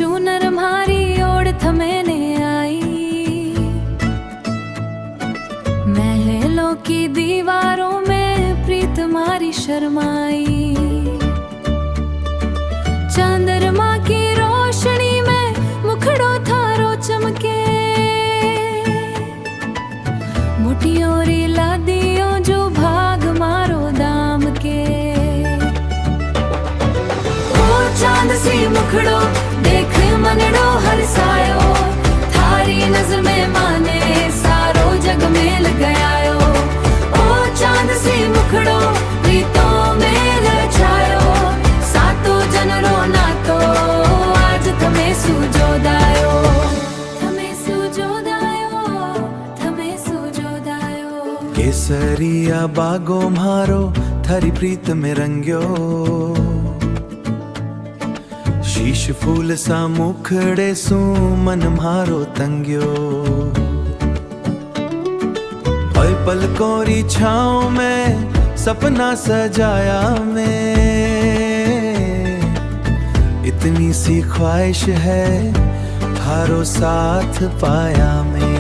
चूनर मारी ओढ़ मैंने आई, महलों की दीवारों में प्रीत मारी शर्माई। चंद्रमा की रोशनी में मुखड़ो थारो चमके, मुठियों री लादियो जो भाग मारो दाम के। ओ चांद सी मुखड़ो देख मनड़ो हरसायो, थारी नजर में माने सारो जग मेल गयायो। ओ चांद सी मुखड़ो प्रीतों में लचायो, सातो जनरो नातो आज थमे सुजोदायो, थमे सुजोदायो, थमे सुजोदायो। केसरिया बागो मारो थारी प्रीत में रंग्यो, शीश फूल सा मुखड़े सू मन मारो तंग्यो। ओए पलकों री छाँव में सपना सजाया मैं, इतनी सी ख्वाहिश है थारो साथ पाया मैं।